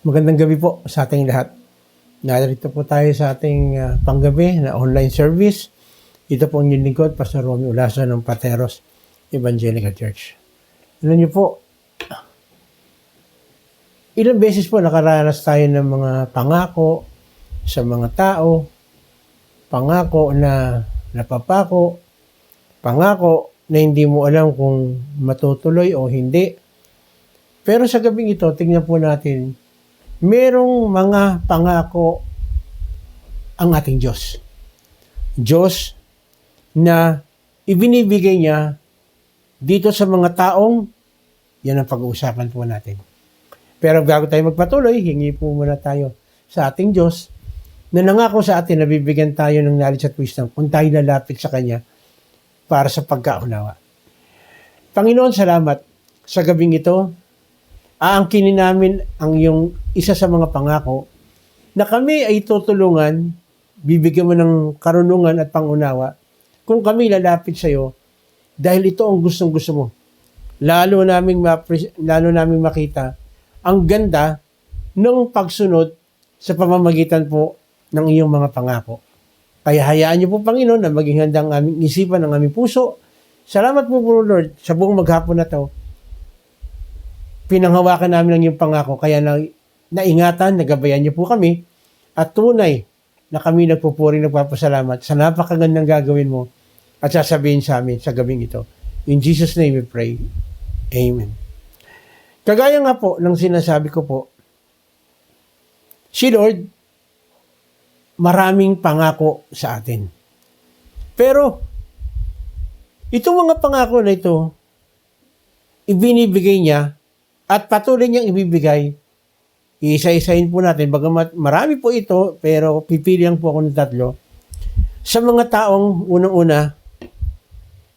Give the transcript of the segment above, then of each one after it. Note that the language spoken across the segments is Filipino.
Magandang gabi po sa ating lahat. Narito po tayo sa ating panggabi na online service. Ito po ang inyong lingkod, Pastor Romeo Ulaso ng Pateros Evangelical Church. Alam niyo po, ilang beses po nakaranas tayo ng mga pangako sa mga tao, pangako na napapako, pangako na hindi mo alam kung matutuloy o hindi. Pero sa gabing ito, tingnan po natin, merong mga pangako ang ating Diyos. Diyos na ibinibigay niya dito sa mga taong, yan ang pag-uusapan po natin. Pero bago tayo magpatuloy, hingi po muna tayo sa ating Diyos na nangako sa atin na bibigyan tayo ng knowledge at wisdom kung tayo lalapit sa Kanya para sa pagkaunawa. Panginoon, salamat sa gabing ito. Aangkinin namin ang iyong isa sa mga pangako na kami ay tutulungan, bibigyan mo ng karunungan at pangunawa kung kami lalapit sa iyo dahil ito ang gustong-gusto mo. Lalo naming makita ang ganda ng pagsunod sa pamamagitan po ng iyong mga pangako. Kaya hayaan niyo po, Panginoon, na maging handa ang aming isipan, ang aming puso. Salamat po, Lord, sa buong maghapon na ito. Pinanghawakan namin ang iyong pangako, kaya naingatan, nagabayan niyo po kami, at tunay na kami nagpupuri, nagpapasalamat sa napakagandang gagawin mo at sasabihin sa amin sa gabing ito. In Jesus' name we pray. Amen. Kagaya nga po ng sinasabi ko po, si Lord, maraming pangako sa atin. Pero, itong mga pangako na ito, ibinibigay niya at patuloy niyang ibibigay. Isa-isahin po natin. Bagamat marami po ito, pero pipili lang po ako ng tatlo. Sa mga taong unang-una,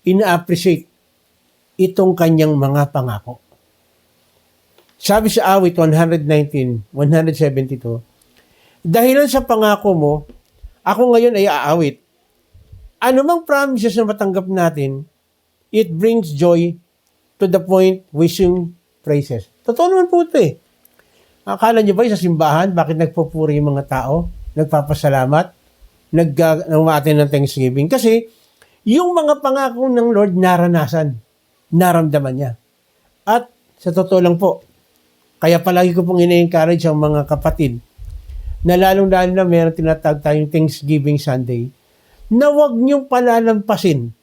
ina-appreciate itong kanyang mga pangako. Sabi sa awit 119, 172, dahilan sa pangako mo, ako ngayon ay aawit. Ano mang promises na matanggap natin, it brings joy to the point we sing praises. Totoo naman po ito eh. Akala niyo ba sa simbahan, bakit nagpupuri yung mga tao? Nagpapasalamat? Nag-umatin ng Thanksgiving? Kasi yung mga pangako ng Lord naranasan, naramdaman niya. At sa totoo lang po, kaya palagi ko pong ina-encourage ang mga kapatid na lalong-lalo na mayroong tinatawag tayong Thanksgiving Sunday, na huwag niyong palalampasin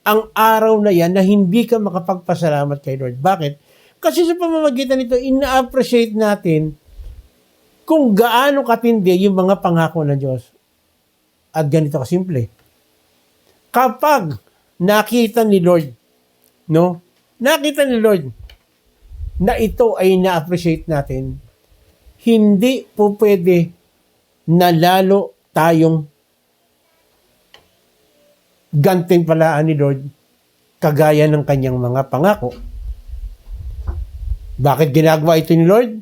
ang araw na yan na hindi ka makapagpasalamat kay Lord. Bakit? Kasi sa pamamagitan nito, ina-appreciate natin kung gaano katindi yung mga pangako ng Diyos. At ganito kasimple. Kapag nakita ni Lord, nakita ni Lord na ito ay na-appreciate natin, hindi po pwede na lalo tayong gantimpalaan ni Lord kagaya ng kanyang mga pangako. Bakit ginagawa ito ni Lord?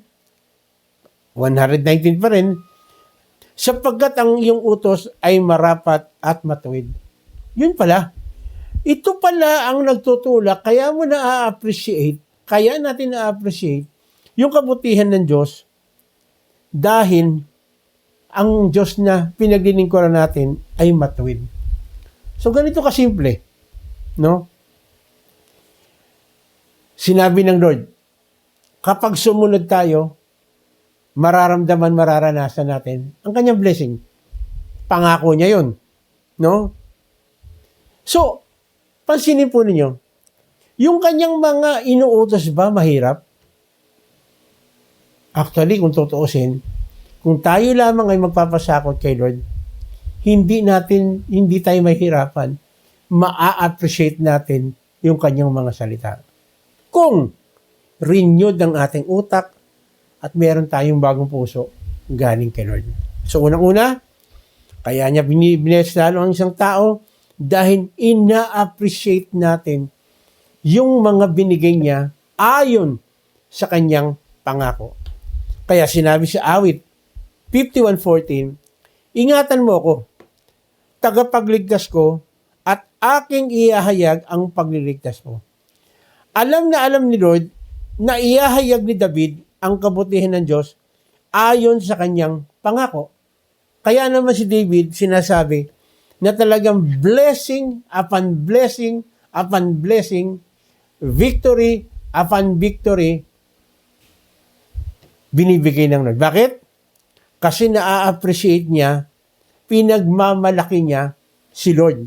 119 pa rin. Sapagkat ang iyong utos ay marapat at matuwid. Yun pala. Ito pala ang nagtutulak, kaya mo na-appreciate, kaya natin na-appreciate yung kabutihan ng Diyos dahil ang Diyos na pinaglilingkuran natin ay matuwid. So ganito kasimple, no? Sinabi ng Lord, kapag sumunod tayo, mararanasan natin ang kanyang blessing. Pangako niya yun. No? So, pansinin po ninyo, yung kanyang mga inuutos ba mahirap? Actually, kung tutuusin, kung tayo lamang ay magpapasakot kay Lord, hindi tayo mahirapan, ma-appreciate natin yung kanyang mga salita. Kung renewed ang ating utak at meron tayong bagong puso galing kay Lord. So unang-una, kaya niya binibless lalo ang isang tao dahil ina-appreciate natin yung mga binigay niya ayon sa kanyang pangako. Kaya sinabi sa awit 51:14, ingatan mo ako, tagapagligtas ko, at aking iahayag ang pagliligtas mo. Alam na alam ni Lord na iahayag ni David ang kabutihan ng Diyos ayon sa kanyang pangako. Kaya naman si David sinasabi na talagang blessing upon blessing upon blessing, victory upon victory, binibigay ng Lord. Bakit? Kasi na-appreciate niya, pinagmamalaki niya si Lord.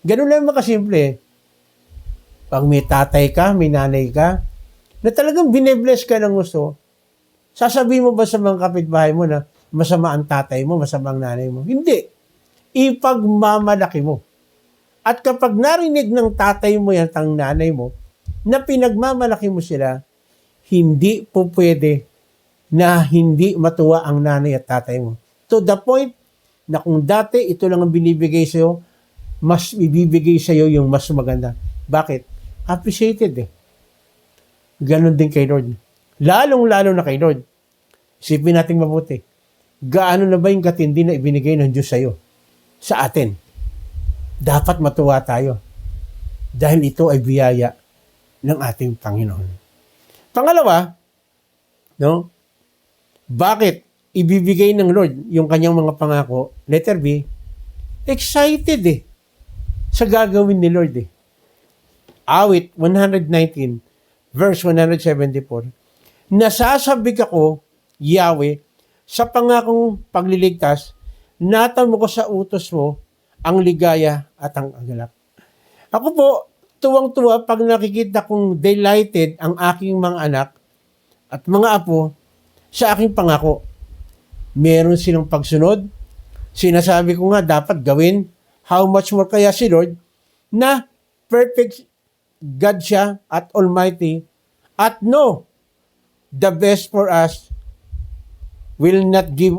Ganun lang makasimple. Pag may tatay ka, may nanay ka, na talagang binebless ka ng gusto, sasabihin mo ba sa mga kapitbahay mo na masama ang tatay mo, masama ang nanay mo? Hindi. Ipagmamalaki mo. At kapag narinig ng tatay mo yan, ang nanay mo, na pinagmamalaki mo sila, hindi po pwede na hindi matuwa ang nanay at tatay mo. To the point na kung dati ito lang ang binibigay sa'yo, mas ibibigay sa'yo yung mas maganda. Bakit? Appreciated eh. Ganon din kay Lord. Lalong-lalo na kay Lord. Isipin natin mabuti. Gaano na ba yung katindi na ibinigay ng Diyos sa'yo? Sa atin. Dapat matuwa tayo. Dahil ito ay biyaya ng ating Panginoon. Pangalawa, no? Bakit ibibigay ng Lord yung kanyang mga pangako? Letter B, excited eh sa gagawin ni Lord eh. Awit 119, verse 174, nasasabik ako, Yahweh, sa pangakong pagliligtas, natamo ko sa utos mo ang ligaya at ang agalak. Ako po, tuwang-tuwa pag nakikita kong delighted ang aking mga anak at mga apo sa aking pangako. Meron silang pagsunod. Sinasabi ko nga dapat gawin. How much more kaya si Lord na perfect God siya at Almighty at no, the best for us will not give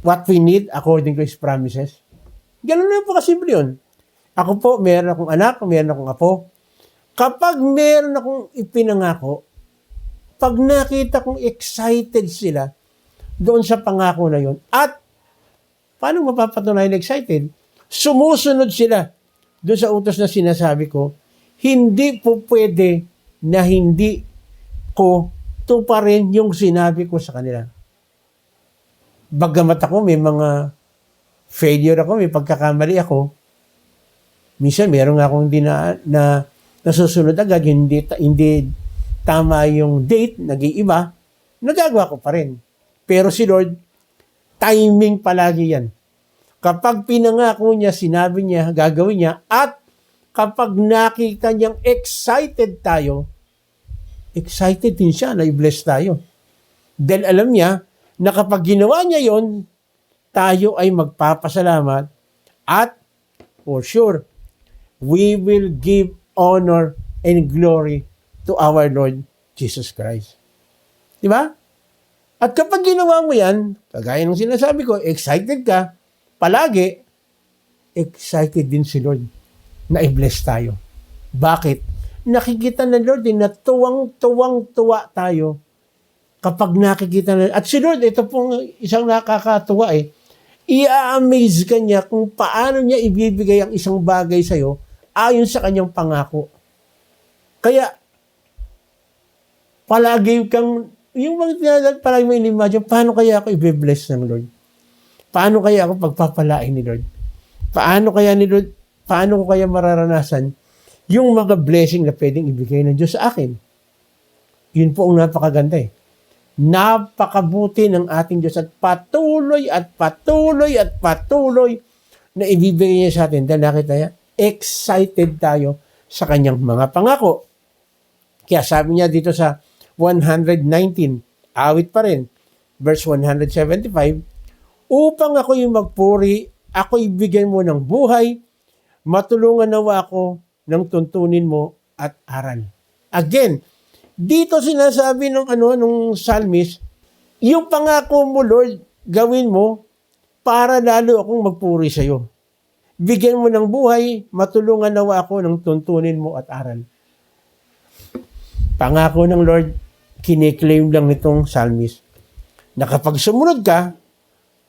what we need according to His promises. Ganun lang po kasimple yun. Ako po, meron akong anak, meron akong apo. Kapag meron akong ipinangako, pag nakita kong excited sila doon sa pangako na yun, at paano mapapatunayan excited? Sumusunod sila doon sa utos na sinasabi ko, hindi po pwede na hindi ko tuparin yung sinabi ko sa kanila. Bagamat ako, may mga failure ako, may pagkakamali ako. Minsan, meron nga akong hindi na nasusunod agad, hindi tama yung date, nag-iiba, nagagawa ko pa rin. Pero si Lord, timing palagi yan. Kapag pinangako niya, sinabi niya, gagawin niya, at kapag nakita niyang excited tayo, excited din siya na i-bless tayo. Dahil alam niya na kapag ginawa niya yon, tayo ay magpapasalamat at for sure, we will give honor and glory to our Lord Jesus Christ. Di ba? At kapag ginawa mo yan, kagaya ng sinasabi ko, excited ka, palagi, excited din si Lord na i-bless tayo. Bakit? Nakikita ng Lord din na tuwang-tuwang-tuwa tayo kapag nakikita na. At si Lord, ito pong isang nakakatuwa eh, i-amaze ka niya kung paano niya ibibigay ang isang bagay sa'yo ayon sa kanyang pangako. Kaya, palagi kang, yung mga palagi mo in-imagine, paano kaya ako i-bless ng Lord? Paano kaya ako pagpapalain ni Lord? Paano ko kaya mararanasan yung mga blessing na pwedeng ibigay ng Diyos sa akin? Yun po ang napakaganda eh. Napakabuti ng ating Diyos at patuloy na ibibigay niya sa atin dahil nakita niya, excited tayo sa kanyang mga pangako. Kaya sabi niya dito sa 119, awit pa rin, verse 175, upang ako'y magpuri, ako'y bigyan mo ng buhay, matulungan nawa ako ng tuntunin mo at aral. Again, dito sinasabi nung psalmist, yung pangako mo, Lord, gawin mo para lalo akong magpuri sa iyo. Bigyan mo ng buhay, matulungan nawa ako ng tuntunin mo at aral. Pangako ng Lord, kiniklaim lang nitong psalmist na kapag sumunod ka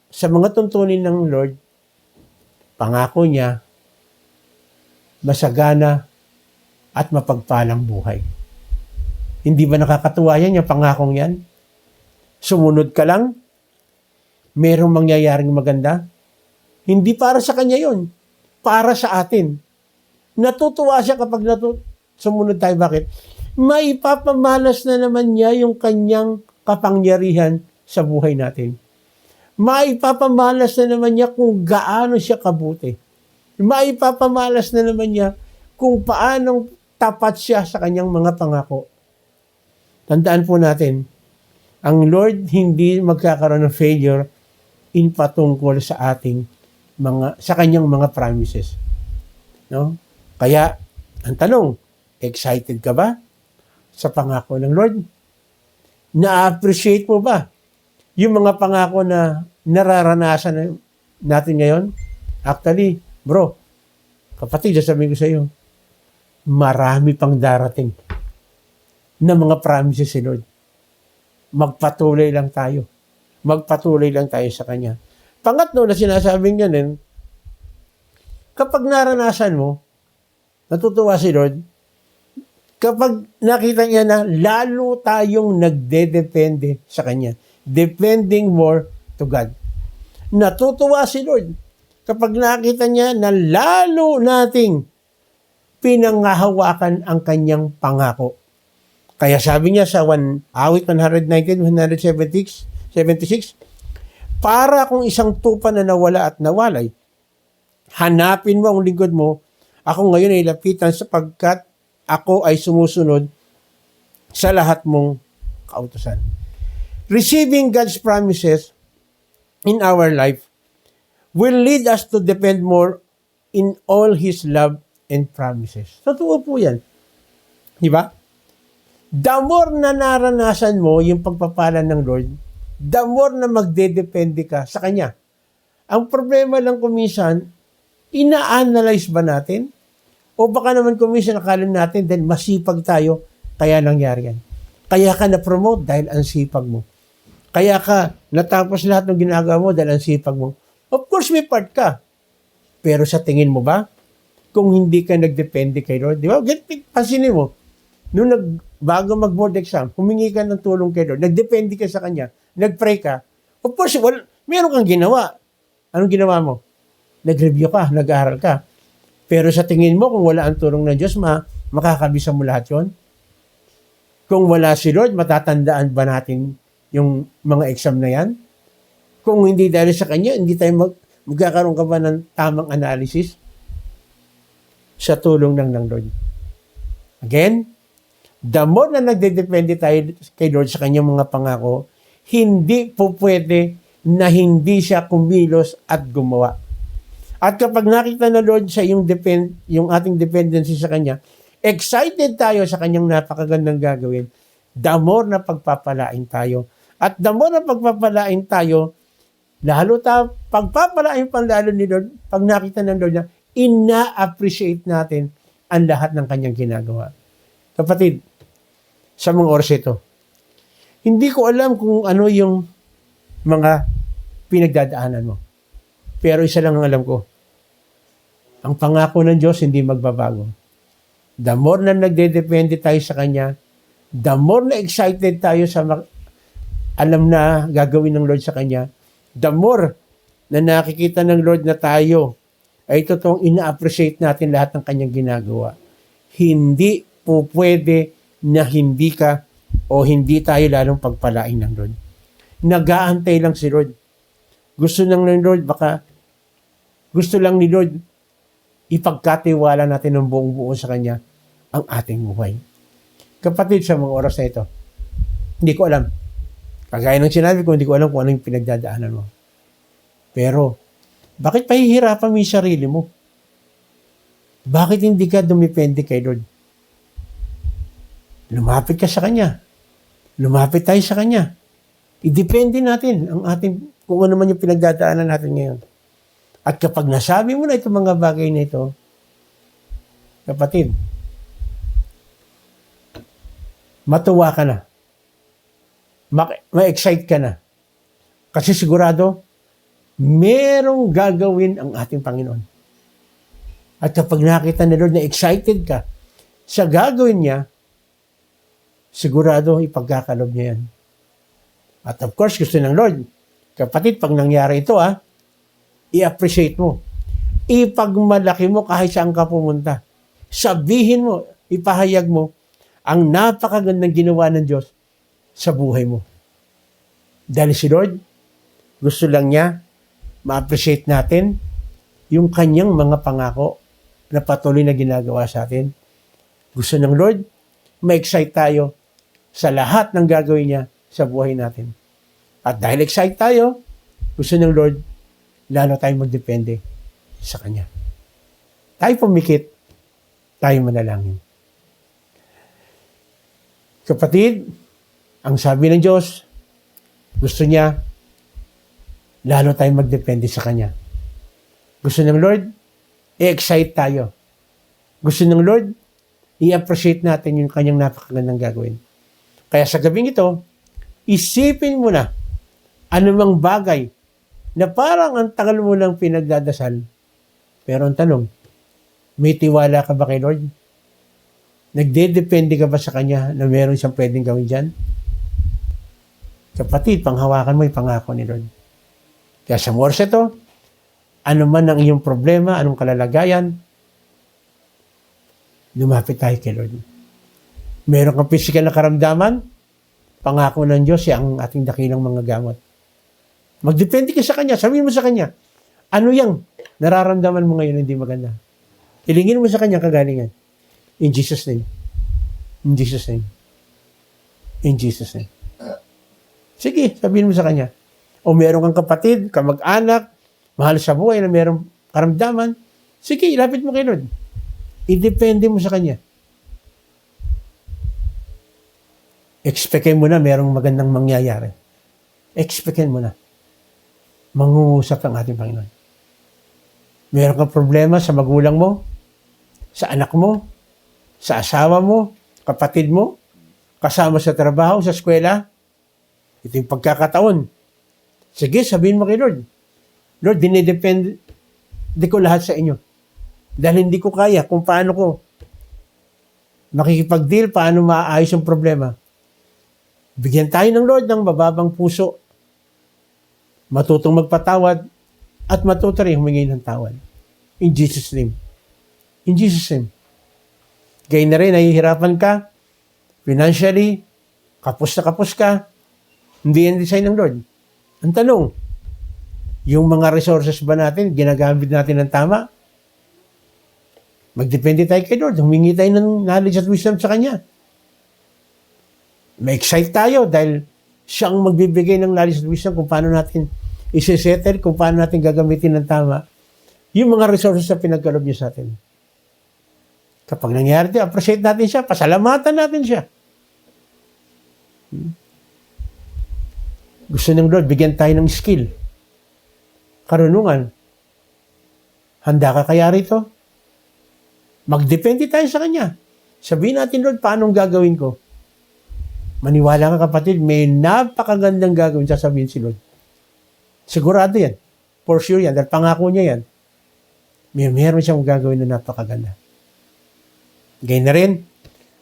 sa mga tuntunin ng Lord, pangako niya, masagana at mapagpalang buhay. Hindi ba nakakatuwa yan, yung pangakong yan? Sumunod ka lang, merong mangyayaring maganda. Hindi para sa kanya yon, para sa atin. Natutuwa siya kapag sumunod tayo. Bakit? Maipapamalas na naman niya yung kanyang kapangyarihan sa buhay natin. Maipapamalas na naman niya kung gaano siya kabuti. Maipapamalas na naman niya kung paanong tapat siya sa kanyang mga pangako. Tandaan po natin, ang Lord hindi magkakaroon ng failure in patungkol sa sa kanyang mga promises. No? Kaya, ang tanong, excited ka ba sa pangako ng Lord? Na-appreciate mo ba yung mga pangako na nararanasan natin ngayon? Actually, bro, kapatid, sasabihin ko sa iyo, marami pang darating na mga promises si Lord. Magpatuloy lang tayo. Magpatuloy lang tayo sa Kanya. Pangatlo na sinasabing ganun, kapag naranasan mo, natutuwa si Lord, kapag nakita niya na lalo tayong nagdedepende sa Kanya, depending more to God. Natutuwa si Lord kapag nakita niya na lalo nating pinanghahawakan ang Kanyang pangako. Kaya sabi niya sa awit 119, 176, para kung isang tupa na nawala at nawalay, hanapin mo ang lingkod mo, ako ngayon ay lapitan sapagkat ako ay sumusunod sa lahat mong kautusan. Receiving God's promises in our life will lead us to depend more in all His love and promises. Totoo po yan. Di ba? The more na naranasan mo yung pagpapala ng Lord, the more na magdedepende ka sa Kanya. Ang problema lang kuminsan, ina-analyze ba natin? O baka naman kuminsan akala natin dahil masipag tayo, kaya nangyari yan. Kaya ka na-promote dahil ang sipag mo. Kaya ka natapos lahat ng ginagawa mo dahil ang sipag mo. Of course, may part ka. Pero sa tingin mo ba, kung hindi ka nagdepende kay Lord, di ba? Pansinin mo, bago mag-board exam, humingi ka ng tulong kay Lord, nagdepende ka sa Kanya, nag-pray ka, of course, meron kang ginawa. Anong ginawa mo? Nag-review ka, nag-aaral ka. Pero sa tingin mo, kung wala ang tulong ng Diyos, makakabisa mo lahat yon. Kung wala si Lord, matatandaan ba natin yung mga exam na yan? Kung hindi dahil sa Kanya, hindi tayo magkakaroon ka ba ng tamang analysis sa tulong ng Lord? Again, the more na nagdedepende tayo kay Lord sa Kanyang mga pangako, hindi po pwede na hindi siya kumilos at gumawa. At kapag nakita na Lord sa yung ating dependency sa Kanya, excited tayo sa Kanyang napakagandang gagawin, the more na pagpapalain tayo. At the more na pagpapalain tayo, pagpapalain pang lalo ni Lord, pag nakita ng Lord na, ina-appreciate natin ang lahat ng Kanyang ginagawa. Kapatid, sa mga oras ito, hindi ko alam kung ano yung mga pinagdadaanan mo. Pero isa lang ang alam ko. Ang pangako ng Diyos hindi magbabago. The more na nagdedepende tayo sa Kanya, the more na excited tayo sa alam na gagawin ng Lord sa Kanya, the more na nakikita ng Lord na tayo ay totoong ina-appreciate natin lahat ng Kanyang ginagawa. Hindi po pwede na hindi ka o hindi tayo lalong pagpalain ng Lord. Nag-aantay lang si Lord. Gusto lang ng Lord, gusto lang ni Lord ipagkatiwala natin ng buong buo sa Kanya ang ating buhay. Kapatid, sa mga oras na ito, hindi ko alam. Kagaya ng sinabi ko, hindi ko alam kung ano yung pinagdadaanan mo. Pero, bakit pahihirapan mo yung sarili mo? Bakit hindi ka dumipende kay Lord? Lumapit ka sa Kanya. Lumapit tayo sa Kanya. Idepende natin ang kung ano man yung pinagdadaanan natin ngayon. At kapag nasabi mo na itong mga bagay na ito, kapatid, matuwa ka na. Ma-excite ka na. Kasi sigurado, merong gagawin ang ating Panginoon. At kapag nakita ni Lord na excited ka sa gagawin niya, sigurado ipagkakalob niya yan. At of course, gusto ng Lord. Kapatid, pag nangyari ito, i-appreciate mo. Ipagmalaki mo kahit saan ka pumunta. Sabihin mo, ipahayag mo, ang napakagandang ginawa ng Diyos sa buhay mo. Dahil si Lord, gusto lang niya ma-appreciate natin yung kanyang mga pangako na patuloy na ginagawa sa atin. Gusto ng Lord, ma-excite tayo sa lahat ng gagawin niya sa buhay natin. At dahil excited tayo, gusto ng Lord, lalo tayong magdepende sa Kanya. Tayo pumikit, tayo manalangin. Kapatid, ang sabi ng Diyos, gusto niya, lalo tayong magdepende sa Kanya. Gusto ng Lord, i-excite tayo. Gusto ng Lord, i-appreciate natin yung Kanyang napakagandang gagawin. Kaya sa gabing ito, isipin mo na anumang bagay na parang ang tagal mo lang pinagdadasal. Pero ang tanong, may tiwala ka ba kay Lord? Nagdedepende ka ba sa Kanya na meron siyang pwedeng gawin dyan? Kapatid, panghawakan mo yung pangako ni Lord. Kaya sa oras ito, ano man ang iyong problema, anong kalalagayan, lumapit tayo kay Lord. Meron kang physical na karamdaman, pangako ng Diyos, siya ang ating dakilang mga gamot. Magdepende ka sa Kanya. Sabihin mo sa Kanya, ano yung nararamdaman mo ngayon hindi maganda? Hilingin mo sa Kanya kagalingan. In Jesus' name. In Jesus' name. In Jesus' name. Sige, sabihin mo sa Kanya. O meron kang kapatid, kamag-anak, mahal sa buhay na merong karamdaman, sige, ilapit mo kay Lord. Idepende mo sa Kanya. Expectin mo na merong magandang mangyayari. Expectin mo na. Mangungusap ang ating Panginoon. Meron kang problema sa magulang mo, sa anak mo, sa asawa mo, kapatid mo, kasama sa trabaho, sa eskwela. Ito yung pagkakataon. Sige, sabihin mo kay Lord. Lord, dinidepende ko lahat sa inyo. Dahil hindi ko kaya kung paano ko makikipag-deal, paano maayos yung problema. Bigyan tayo ng Lord ng mababang puso, matutong magpatawad, at matuto rin humingi ng tawad. In Jesus' name. In Jesus' name. Gaya na rin, nahihirapan ka, financially, kapos na kapos ka, hindi yan design ng Lord. Ang tanong, yung mga resources ba natin, ginagamit natin ng tama? Magdepende tayo kay Lord. Humingi tayo ng knowledge at wisdom sa Kanya. Ma-excite tayo dahil siyang magbibigay ng knowledge at wisdom kung paano natin isi-settle, kung paano natin gagamitin ng tama yung mga resources na pinagkaloob niya sa atin. Kapag nangyari ito, appreciate natin siya, pasalamatan natin siya. Gusto ng Lord, bigyan tayo ng skill. Karunungan. Handa ka kaya rito? Magdepende tayo sa Kanya. Sabihin natin, Lord, paano gagawin ko? Maniwala ka, kapatid, may napakagandang gagawin sasabihin si Lord. Sigurado yan. For sure yan. Dahil pangako niya yan. Meron siyang gagawin na napakaganda. Gayun na rin,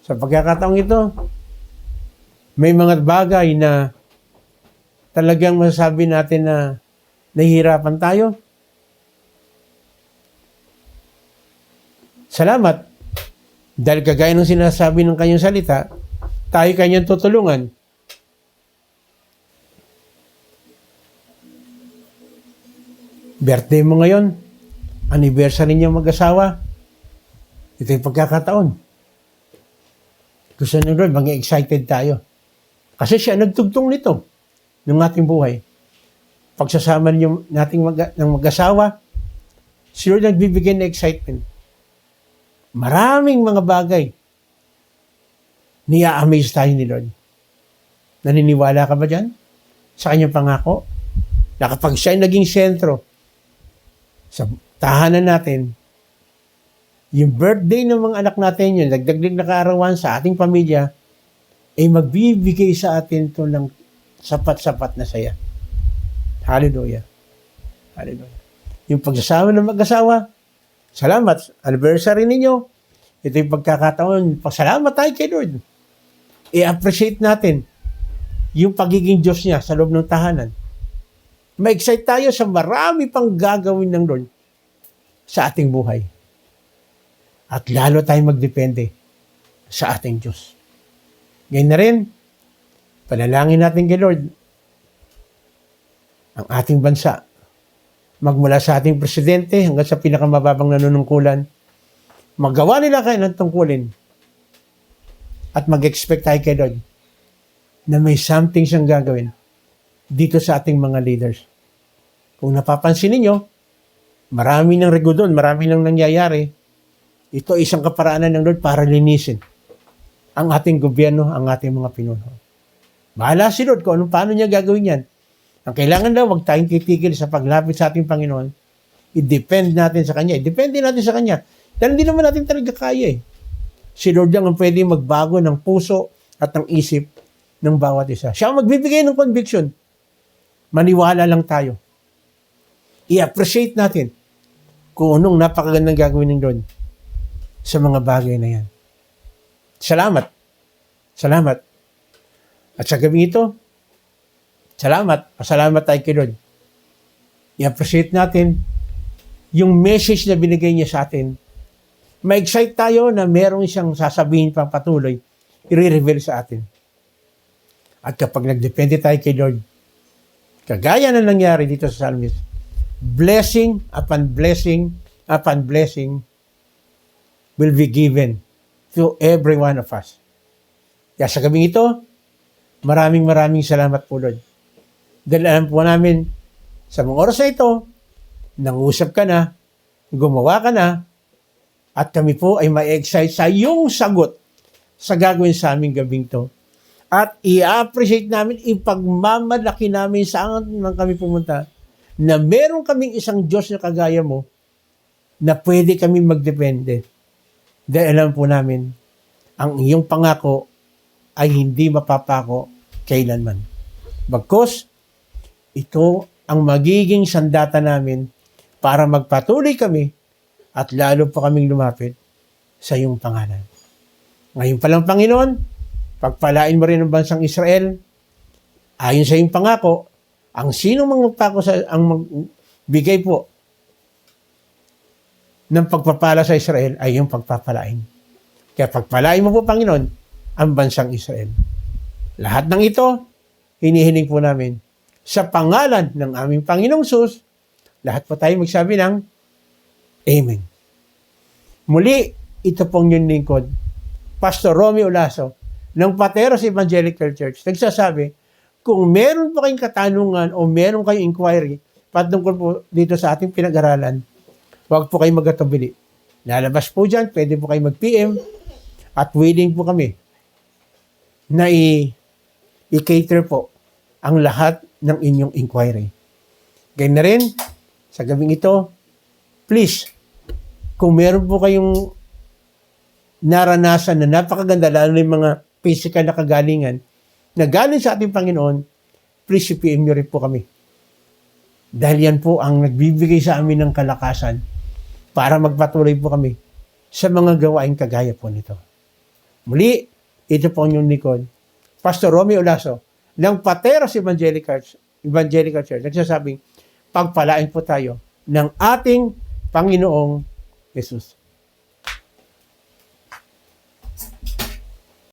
sa pagkakataong ito, may mga bagay na talagang masasabi natin na nahihirapan tayo. Salamat. Dahil kagaya ng sinasabi ng kanyang salita, tayo kanyang tutulungan. Birthday mo ngayon, anniversary niyo mag-asawa, ito yung pagkakataon. Gusto ng Lord, maging excited tayo. Kasi siya nagtugtong nito ng ating buhay. Pagsasama niyo nating ng mag-asawa, si Lord nagbibigay ng excitement. Maraming mga bagay nia-amaze tayo ni Lord. Naniniwala ka ba dyan? Sa kanyang pangako? Na kapag siya ay naging sentro sa tahanan natin, yung birthday ng mga anak natin yun, dagdag na kaarawan sa ating pamilya, ay magbibigay sa atin to ng sapat-sapat na saya. Hallelujah. Hallelujah. Yung pagsasama ng mag-asawa, salamat. Anniversary ninyo. Ito yung pagkakataon. Pasalamat tayo kay Lord. I-appreciate natin yung pagiging Diyos niya sa loob ng tahanan. Ma-excite tayo sa marami pang gagawin ng Lord sa ating buhay. At lalo tayong magdepende sa ating Diyos. Ngayon na rin, panalangin natin kay Lord ang ating bansa. Magmula sa ating presidente hanggang sa pinakamababang nanunungkulan, magawa nila kayo ng tungkulin at mag-expect tayo kay Lord na may something siyang gagawin dito sa ating mga leaders. Kung napapansin ninyo, marami ng rego doon, marami nang nangyayari. Ito isang kaparaanan ng Lord para linisin ang ating gobyerno, ang ating mga pinuno. Bahala si Lord kung paano niya gagawin yan. Ang kailangan daw, huwag tayong titigil sa paglapit sa ating Panginoon. I-depend natin sa Kanya. I-depende natin sa Kanya. Dahil hindi naman natin talaga kaya eh. Si Lord lang ang pwede magbago ng puso at ng isip ng bawat isa. Siya ang magbibigay ng conviction. Maniwala lang tayo. I-appreciate natin kung anong napakagandang gagawin ng Lord sa mga bagay na yan. Salamat. Salamat. At sa gabi ito, pasalamat tayo kay Lord. I-appreciate natin yung message na binigay niya sa atin. Ma-excite tayo na merong siyang sasabihin pang patuloy, i-reveal sa atin. At kapag nagdepende tayo kay Lord, kagaya na nangyari dito sa Psalmist, blessing upon blessing upon blessing will be given to every one of us. Kaya sa gabing ito, maraming salamat po, Lord. Dahil alam po namin, sa mga oras na ito, nangusap ka na, gumawa ka na, at kami po ay ma-excite sa iyong sagot sa gagawin sa aming gabing to. At i-appreciate namin, ipagmamalaki namin saan man kami pumunta, na meron kaming isang Diyos na kagaya mo, na pwede kami magdepende. Dahil alam po namin, ang iyong pangako ay hindi mapapako kailanman. Bagkus, ito ang magiging sandata namin para magpatuloy kami at lalo pa kaming lumapit sa iyong pangalan. Ngayon pa lang, Panginoon, pagpalain mo rin ang bansang Israel. Ayon sa iyong pangako, ang sino mang magpako ang magbigay po ng pagpapala sa Israel ay iyong pagpapalain. Kaya pagpalain mo po, Panginoon, ang bansang Israel. Lahat ng ito, hinihiling po namin sa pangalan ng aming Panginoong Sus. Lahat po tayo magsabi ng Amen. Muli, ito pong yung lingkod, Pastor Romeo Olaso, ng Pateros Evangelical Church, nagsasabi, kung meron po kayong katanungan o meron kayong inquiry patungkol po dito sa ating pinag-aralan, huwag po kayong magkatubili. Lalabas po dyan, pwede po kayong mag-PM at willing po kami na i-cater po ang lahat ng inyong inquiry. Ganyan na rin, sa gabing ito, please, kung meron po kayong naranasan na napakaganda, lalo na yung mga physical na kagalingan, na galing sa ating Panginoon, please i-PM nyo rin po kami. Dahil yan po ang nagbibigay sa amin ng kalakasan para magpatuloy po kami sa mga gawain kagaya po nito. Muli, ito po ang inyong likod, Pastor Romeo Olaso, ng Pateros Evangelical Church, nagsasabing, pagpalain po tayo ng ating Panginoong Jesus.